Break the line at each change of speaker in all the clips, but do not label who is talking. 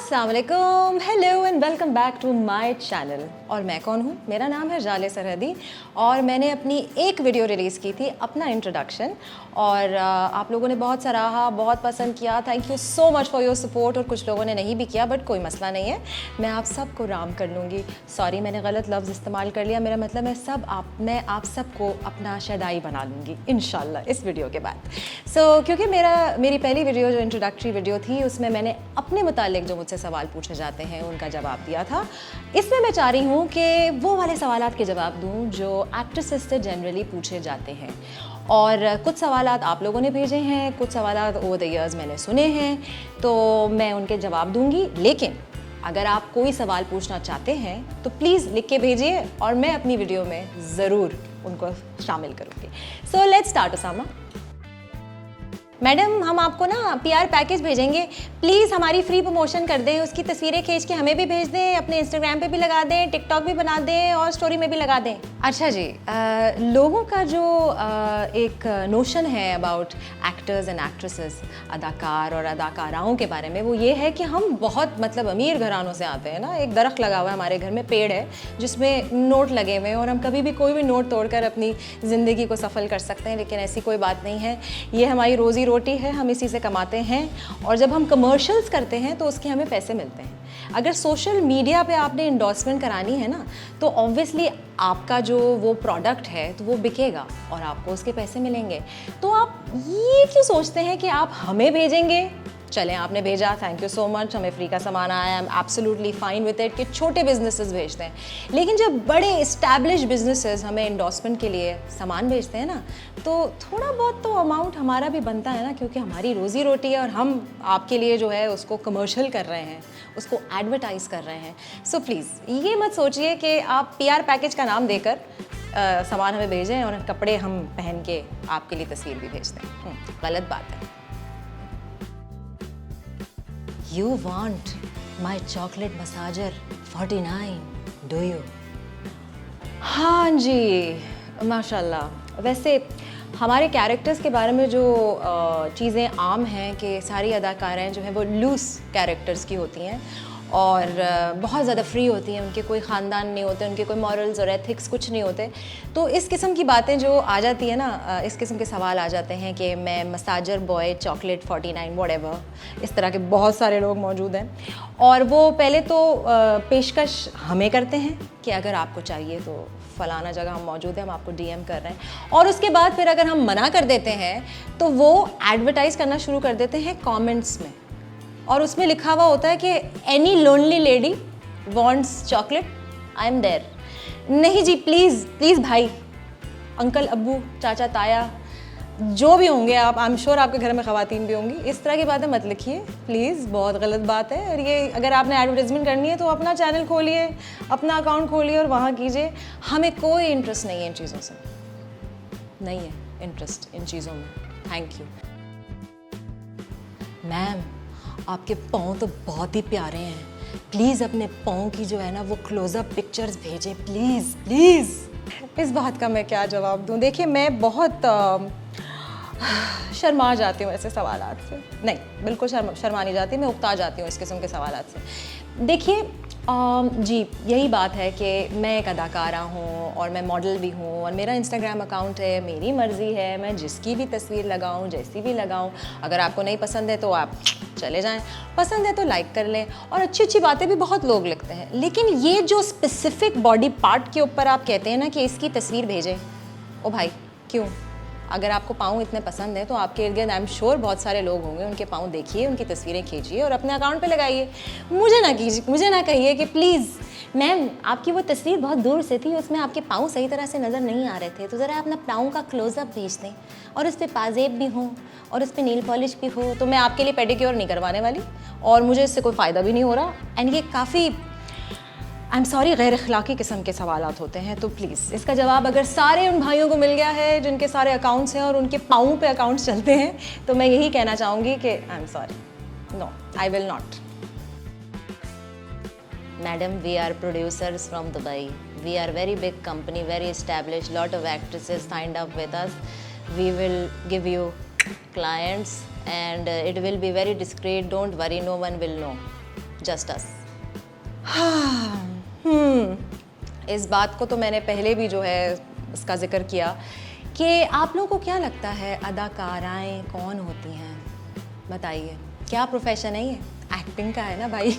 अस्सलाम वालेकुम, hello and welcome back to my channel. और मैं कौन हूँ? मेरा नाम है जाले सरहदी और मैंने अपनी एक वीडियो रिलीज़ की थी, अपना इंट्रोडक्शन, और आप लोगों ने बहुत सराहा, बहुत पसंद किया। Thank you so much for your support. और कुछ लोगों ने नहीं भी किया, बट कोई मसला नहीं है, मैं आप सबको राम कर लूँगी। सॉरी, मैंने गलत लफ्ज़ इस्तेमाल कर लिया, मेरा मतलब है मैं आप सबको अपना शदाई बना लूँगी इंशाल्लाह इस वीडियो के बाद। क्योंकि मेरी पहली वीडियो जो इंट्रोडक्टरी वीडियो थी, उसमें मैंने अपने मुतालिक जो मुझसे सवाल पूछे जाते हैं उनका जवाब दिया था। इसमें मैं चाह रही हूँ कि वो वाले सवालात के जवाब दूँ जो एक्ट्रेसेस से जनरली पूछे जाते हैं। और कुछ सवालात आप लोगों ने भेजे हैं, कुछ सवालात ओवर द ईयर्स मैंने सुने हैं, तो मैं उनके जवाब दूँगी। लेकिन अगर आप कोई सवाल पूछना चाहते हैं तो प्लीज़ लिख के भेजिए और मैं अपनी वीडियो में ज़रूर उनको शामिल करूँगी। So let's start Usama. Madam, हम आपको ना पीआर पैकेज भेजेंगे, प्लीज़ हमारी फ्री प्रमोशन कर दें, उसकी तस्वीरें खींच के हमें भी भेज दें, अपने इंस्टाग्राम पे भी लगा दें, टिकटॉक भी बना दें और स्टोरी में भी लगा दें। अच्छा जी, लोगों का जो एक नोशन है अबाउट एक्टर्स एंड एक्ट्रेसेस, अदाकार और अदाकाराओं के बारे में, वो ये है कि हम बहुत अमीर घरानों से आते हैं ना। एक दरख्त लगा हुआ है हमारे घर में, पेड़ है जिसमें नोट लगे हुए हैं और हम कभी भी कोई भी नोट तोड़कर अपनी ज़िंदगी को सफल कर सकते हैं। लेकिन ऐसी कोई बात नहीं है, ये हमारी रोज़ी रोटी है, हम इसी से कमाते हैं। और जब हम कमर्शियल्स करते हैं तो उसके हमें पैसे मिलते हैं। अगर सोशल मीडिया पे आपने इंडोर्समेंट करानी है ना, तो ऑब्वियसली आपका जो वो प्रोडक्ट है तो वो बिकेगा और आपको उसके पैसे मिलेंगे। तो आप ये क्यों सोचते हैं कि आप हमें भेजेंगे? चलें, आपने भेजा, थैंक यू सो मच, हमें फ्री का सामान आया, I am absolutely fine with it कि छोटे बिजनेसेस भेजते हैं। लेकिन जब बड़े इस्टेब्लिश बिजनेसेस हमें इंडोर्समेंट के लिए सामान भेजते हैं ना, तो थोड़ा बहुत तो अमाउंट हमारा भी बनता है ना, क्योंकि हमारी रोज़ी रोटी है और हम आपके लिए जो है उसको कमर्शियल कर रहे हैं, उसको एडवर्टाइज़ कर रहे हैं। सो प्लीज़ ये मत सोचिए कि आप पीआर पैकेज का नाम देकर सामान हमें भेजें और कपड़े हम पहन के आपके लिए तस्वीर भी भेजते हैं। गलत बात है। You want my chocolate massager 49, do you? हाँ जी, माशाल्लाह। वैसे हमारे कैरेक्टर्स के बारे में जो चीज़ें आम हैं कि सारी अदाकाराएँ जो हैं वो लूज़ कैरेक्टर्स की होती हैं और बहुत ज़्यादा फ्री होती हैं, उनके कोई ख़ानदान नहीं होते, उनके कोई मॉरल्स और एथिक्स कुछ नहीं होते। तो इस किस्म की बातें जो आ जाती है ना, इस किस्म के सवाल आ जाते हैं कि मैं मसाजर बॉय चॉकलेट 49 व्हाटएवर, इस तरह के बहुत सारे लोग मौजूद हैं। और वो पहले तो पेशकश हमें करते हैं कि अगर आपको चाहिए तो फ़लाना जगह हम मौजूद हैं, हम आपको डीएम कर रहे हैं। और उसके बाद फिर अगर हम मना कर देते हैं तो वो एडवर्टाइज़ करना शुरू कर देते हैं कमेंट्स में, और उसमें लिखा हुआ होता है कि any lonely lady wants chocolate, I am there. नहीं जी, प्लीज़ प्लीज़ भाई, अंकल, अब्बू, चाचा, ताया, जो भी होंगे आप, आई एम श्योर आपके घर में ख़वातीन भी होंगी, इस तरह की बातें मत लिखिए प्लीज़, बहुत गलत बात है। और ये अगर आपने एडवर्टाइजमेंट करनी है तो अपना चैनल खोलिए, अपना अकाउंट खोलिए और वहाँ कीजिए। हमें कोई इंटरेस्ट नहीं है इन चीज़ों से, नहीं है इंटरेस्ट इन चीज़ों में। थैंक यू मैम, आपके पाँव तो बहुत ही प्यारे हैं, प्लीज़ अपने पाँव की जो है ना वो क्लोज़अप पिक्चर्स भेजें प्लीज़ प्लीज़। इस बात का मैं क्या जवाब दूँ? देखिए, मैं बहुत शर्मा जाती हूँ ऐसे सवालात से। नहीं, बिल्कुल शर्मा नहीं जाती, मैं उकता जाती हूँ इस किस्म के सवालात से। देखिए जी, यही बात है कि मैं एक अदाकारा हूँ और मैं मॉडल भी हूँ और मेरा इंस्टाग्राम अकाउंट है, मेरी मर्ज़ी है, मैं जिसकी भी तस्वीर लगाऊँ, जैसी भी लगाऊँ। अगर आपको नहीं पसंद है तो आप चले जाएं, पसंद है तो लाइक कर लें। और अच्छी अच्छी बातें भी बहुत लोग लिखते हैं, लेकिन ये जो स्पेसिफिक बॉडी पार्ट के ऊपर आप कहते हैं ना कि इसकी तस्वीर भेजें, ओ भाई क्यों? अगर आपको पाँव इतने पसंद है तो आपके इर्द गिर्द आई एम श्योर बहुत सारे लोग होंगे, उनके पाँव देखिए, उनकी तस्वीरें खींचिए और अपने अकाउंट पे लगाइए। मुझे ना कहिए कि प्लीज़ मैम आपकी वो तस्वीर बहुत दूर से थी, उसमें आपके पाँव सही तरह से नज़र नहीं आ रहे थे, तो ज़रा अपना पाँव का क्लोज़अप भेज दें और उस पर पाजेब भी हो और उस पर नील पॉलिश भी हो। तो मैं आपके लिए पेडिक्योर नहीं करवाने वाली और मुझे इससे कोई फ़ायदा भी नहीं हो रहा। एंड ये काफ़ी आई एम सॉरी गैर अखलाकी किस्म के सवालात होते हैं। तो प्लीज़ इसका जवाब अगर सारे उन भाइयों को मिल गया है जिनके सारे अकाउंट्स हैं और उनके पाँव पे अकाउंट्स चलते हैं, तो मैं यही कहना चाहूँगी कि I am sorry, no, I will not. Madam, we are producers from Dubai. We are very big company, very established. Lot of actresses signed up with us. We will give you clients and it will be very discreet. Don't worry, no one will know. Just us. इस बात को तो मैंने पहले भी जो है इसका जिक्र किया कि आप लोगों को क्या लगता है अदाकाराएँ कौन होती हैं? बताइए, क्या प्रोफेशन है ये? एक्टिंग का है ना भाई।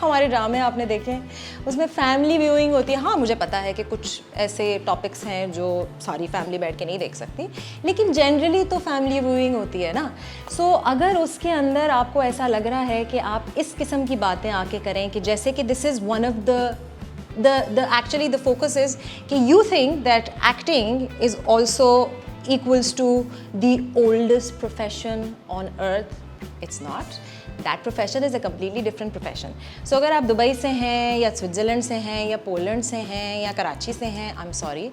हमारे ड्रामे आपने देखे हैं, उसमें फैमिली व्यूइंग होती है। हाँ, मुझे पता है कि कुछ ऐसे टॉपिक्स हैं जो सारी फैमिली बैठ के नहीं देख सकती, लेकिन जनरली तो फैमिली व्यूइंग होती है ना। सो अगर उसके अंदर आपको ऐसा लग रहा है कि आप इस किस्म की बातें आके करें कि जैसे कि this is one of actually the focus is कि you think that acting is also equals to the oldest profession on earth. It's not. That profession is a completely different profession. So अगर आप Dubai से हैं या Switzerland से हैं या Poland से हैं या कराची से हैं, I'm sorry,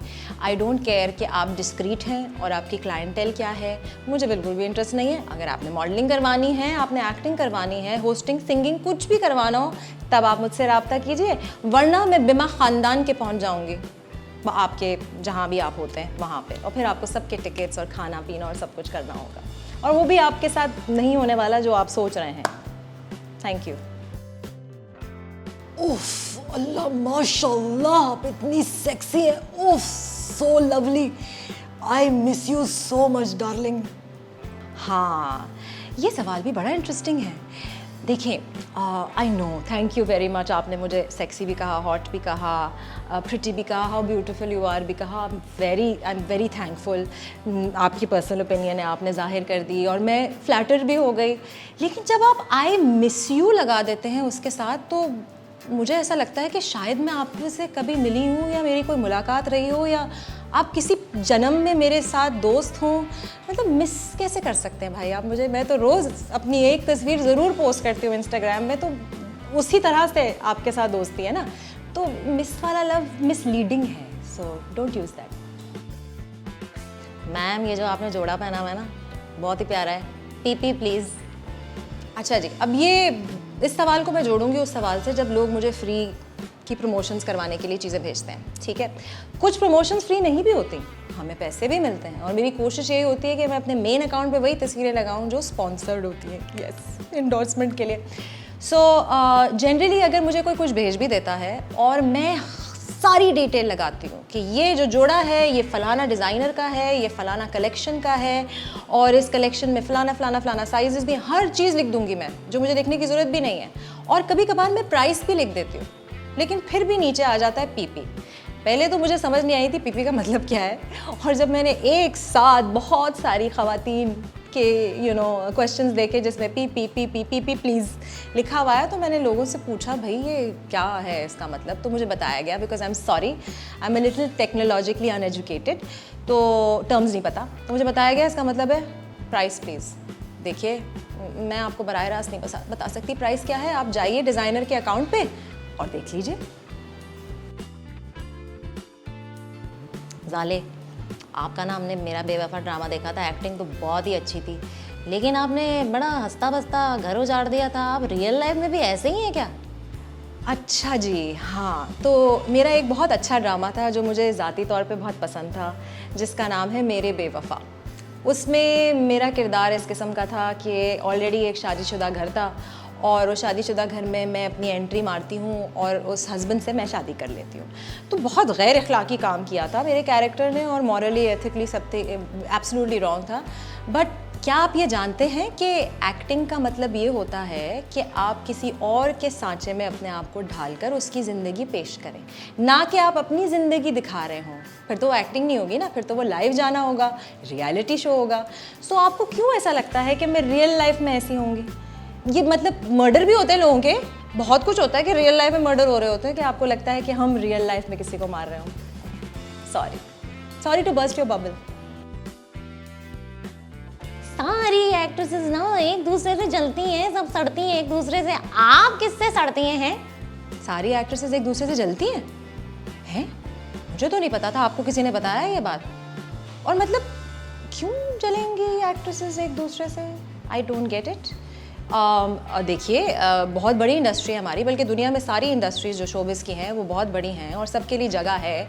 I don't care कि आप डिस्क्रीट हैं और आपकी क्लाइंटेल क्या है, मुझे बिल्कुल भी इंटरेस्ट नहीं है। अगर आपने मॉडलिंग करवानी है, आपने एक्टिंग करवानी है, होस्टिंग, सिंगिंग, कुछ भी करवाना हो तब आप मुझसे रब्ता कीजिए, वरना मैं बिमा ख़ानदान के पहुंच जाऊंगी आपके जहां भी आप होते हैं वहां पे, और फिर आपको सबके टिकट्स और खाना पीना और सब कुछ करना होगा, और वो भी आपके साथ नहीं होने वाला जो आप सोच रहे हैं। Thank you. उफ, अल्लाह माशाल्लाह, आप इतनी सेक्सी है। उफ, so lovely. I miss you so much darling. हाँ, ये सवाल भी बड़ा इंटरेस्टिंग है। देखिए, I know, thank you very much. आपने मुझे सेक्सी भी कहा, हॉट भी कहा, प्रिटी भी कहा, हाउ ब्यूटीफुल यू आर भी कहा। I am very thankful. आपकी पर्सनल ओपिनियन है, आपने जाहिर कर दी और मैं फ्लैटर भी हो गई। लेकिन जब आप आई मिस यू लगा देते हैं उसके साथ, तो मुझे ऐसा लगता है कि शायद मैं आपसे कभी मिली हूँ या मेरी कोई मुलाकात रही हो, या आप किसी जन्म में मेरे साथ दोस्त हों। मतलब मिस कैसे कर सकते हैं भाई आप मुझे? मैं तो रोज़ अपनी एक तस्वीर ज़रूर पोस्ट करती हूँ इंस्टाग्राम में, तो उसी तरह से आपके साथ दोस्ती है ना। तो मिस वाला लव मिसलीडिंग है, so don't use that. Ma'am, ये जो आपने जोड़ा पहना हुआ है ना, बहुत ही प्यारा है। PP please. अच्छा जी, अब ये इस सवाल को मैं जोड़ूंगी उस सवाल से जब लोग मुझे फ्री की प्रमोशंस करवाने के लिए चीज़ें भेजते हैं। ठीक है, कुछ प्रमोशंस फ्री नहीं भी होती, हमें पैसे भी मिलते हैं, और मेरी कोशिश यही होती है कि मैं अपने मेन अकाउंट पे वही तस्वीरें लगाऊं जो स्पॉन्सर्ड होती हैं, यस, एंडोर्समेंट के लिए। सो जनरली अगर मुझे कोई कुछ भेज भी देता है और मैं सारी डिटेल लगाती हूँ कि ये जो जोड़ा है ये फ़लाना डिज़ाइनर का है, ये फ़लाना कलेक्शन का है, और इस कलेक्शन में फ़लाना फ़लाना फ़लाना साइज़ भी, हर चीज़ लिख दूँगी मैं, जो मुझे लिखने की ज़रूरत भी नहीं है। और कभी कभार मैं प्राइस भी लिख देती हूँ, लेकिन फिर भी नीचे आ जाता है पीपी। पहले तो मुझे समझ नहीं आई थी पीपी का मतलब क्या है, और जब मैंने एक साथ बहुत सारी ख़वातीन के क्वेश्चंस देखे जिसमें P P P P P P please लिखा हुआ है, तो मैंने लोगों से पूछा भाई ये क्या है इसका मतलब। तो मुझे बताया गया, because I am sorry, I am a little technologically uneducated, तो टर्म्स नहीं पता, तो मुझे बताया गया इसका मतलब है प्राइस प्लीज़। देखिए, मैं आपको बराह रास्त नहीं बता सकती प्राइस क्या है, आप जाइए डिज़ाइनर के अकाउंट पे और देख लीजिए। जाले, आपका ना हमने मेरा बेवफा ड्रामा देखा था, एक्टिंग तो बहुत ही अच्छी थी, लेकिन आपने बड़ा हंसता बसता घर उजाड़ दिया था। आप रियल लाइफ में भी ऐसे ही हैं क्या? अच्छा जी, हाँ, तो मेरा एक बहुत अच्छा ड्रामा था जो मुझे ज़ाती तौर पे बहुत पसंद था, जिसका नाम है मेरे बेवफा। उसमें मेरा किरदार इस किस्म का था कि ऑलरेडी एक शादीशुदा घर था, और उस शादीशुदा घर में मैं अपनी एंट्री मारती हूँ और उस हस्बैंड से मैं शादी कर लेती हूँ। तो बहुत गैर अखलाकी काम किया था मेरे कैरेक्टर ने, और मॉरली एथिकली सब एब्सोल्युटली रॉन्ग था। बट क्या आप ये जानते हैं कि एक्टिंग का मतलब ये होता है कि आप किसी और के सांचे में अपने आप को ढालकर उसकी ज़िंदगी पेश करें, ना कि आप अपनी ज़िंदगी दिखा रहे हों। फिर तो वो एक्टिंग नहीं होगी ना, फिर तो वो लाइव जाना होगा, रियलिटी शो होगा। सो आपको क्यों ऐसा लगता है कि मैं रियल लाइफ में ऐसी होंगी? ये मतलब मर्डर भी होते हैं लोगों के, बहुत कुछ होता है कि रियल लाइफ में मर्डर हो रहे होते हैं कि आपको लगता है कि हम रियल लाइफ में किसी को मार रहे हों। Sorry to burst your bubble.
सारी एक्ट्रेसेस ना एक दूसरे से जलती हैं, सब सड़ती हैं एक दूसरे से। आप किससे सड़ती हैं?
सारी एक्ट्रेसेस एक दूसरे से जलती हैं? हैं? मुझे तो नहीं पता था, आपको किसी ने बताया ये बात? और मतलब क्यों जलेंगी एक्ट्रेसेस एक दूसरे से? I don't get it. देखिए, बहुत बड़ी इंडस्ट्री है हमारी, बल्कि दुनिया में सारी इंडस्ट्रीज़ जो शोबिज़ की हैं वो बहुत बड़ी हैं और सबके लिए जगह है,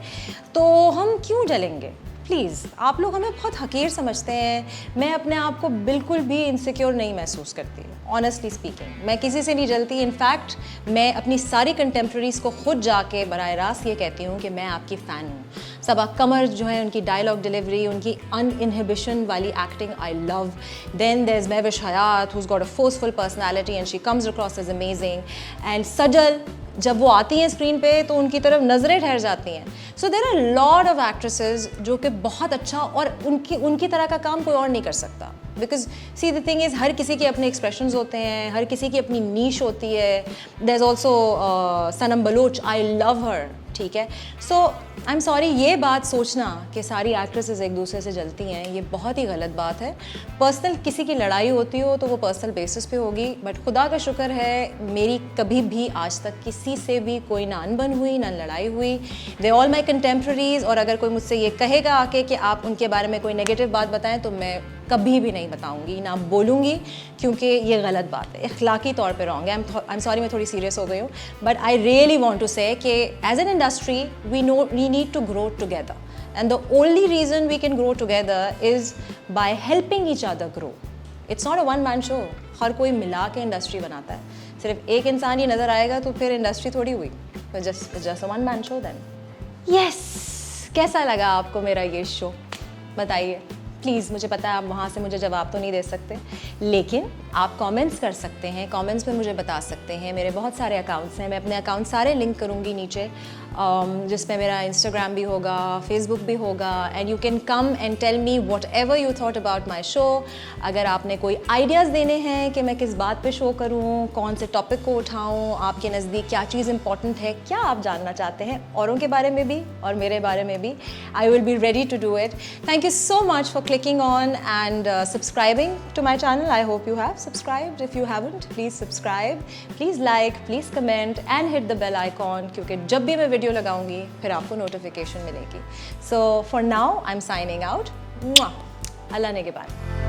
तो हम क्यों जलेंगे? प्लीज़, आप लोग हमें बहुत हकीर समझते हैं। मैं अपने आप को बिल्कुल भी इनसिक्योर नहीं महसूस करती। ऑनेस्टली स्पीकिंग मैं किसी से नहीं जलती। इनफैक्ट मैं अपनी सारी कंटेम्प्रेरीज को खुद जाके बराह रास्त ये कहती हूँ कि मैं आपकी फ़ैन हूँ। सबा कमर जो है, उनकी डायलॉग डिलीवरी, उनकी अनइनहिबिशन वाली acting I love. Then there is Mahwish Hayat who's got a forceful personality and she comes across as amazing. And Sajal जब वो आती हैं स्क्रीन पे तो उनकी तरफ नज़रें ठहर जाती हैं। So there are lot of actresses जो कि बहुत अच्छा, और उनकी तरह का काम कोई और नहीं कर सकता। Because see the thing is, हर किसी के अपने एक्सप्रेशंस होते हैं, हर किसी की अपनी नीश होती है। There is also Sanam Baloch, I love her, ठीक है। सो आई एम सॉरी, ये बात सोचना कि सारी एक्ट्रेसेस एक दूसरे से जलती हैं, ये बहुत ही गलत बात है। पर्सनल किसी की लड़ाई होती हो तो वो पर्सनल बेसिस पे होगी, बट खुदा का शुक्र है मेरी कभी भी आज तक किसी से भी कोई ना अनबन हुई ना लड़ाई हुई। They all my contemporaries. और अगर कोई मुझसे ये कहेगा आके कि आप उनके बारे में कोई नेगेटिव बात बताएं तो मैं कभी भी नहीं बताऊंगी, ना बोलूँगी, क्योंकि ये गलत बात है, इखलाकी तौर पे रॉन्ग है। आई एम सॉरी, मैं थोड़ी सीरियस हो गई हूँ, but I really want to say कि as an industry we need to grow together, and the only reason we can grow together is by helping each other grow. It's not a one man show. हर कोई मिला के industry बनाता है। सिर्फ एक इंसान ही नज़र आएगा तो फिर इंडस्ट्री थोड़ी हुई, just a one man show then. Yes, कैसा लगा आपको मेरा ये शो बताइए प्लीज़। मुझे पता है आप वहाँ से मुझे जवाब तो नहीं दे सकते, लेकिन आप कमेंट्स कर सकते हैं, कमेंट्स में मुझे बता सकते हैं। मेरे बहुत सारे अकाउंट्स हैं, मैं अपने अकाउंट सारे लिंक करूँगी नीचे, जिसमें मेरा इंस्टाग्राम भी होगा, फेसबुक भी होगा, and you can come and tell me whatever you thought about my show. अगर आपने कोई आइडियाज़ देने हैं कि मैं किस बात पे शो करूँ, कौन से टॉपिक को उठाऊँ, आपके नज़दीक क्या चीज़ इंपॉर्टेंट है, क्या आप जानना चाहते हैं औरों के बारे में भी और मेरे बारे में भी, I will be ready to do it. Thank you so much for clicking on and subscribing to my channel. I hope you have subscribed. If you haven't, please subscribe, please like, please comment and hit the bell icon, क्योंकि जब भी मैं video लगाऊंगी फिर आपको notification मिलेगी। So for now I'm signing out. अल्लाह ने के बाद।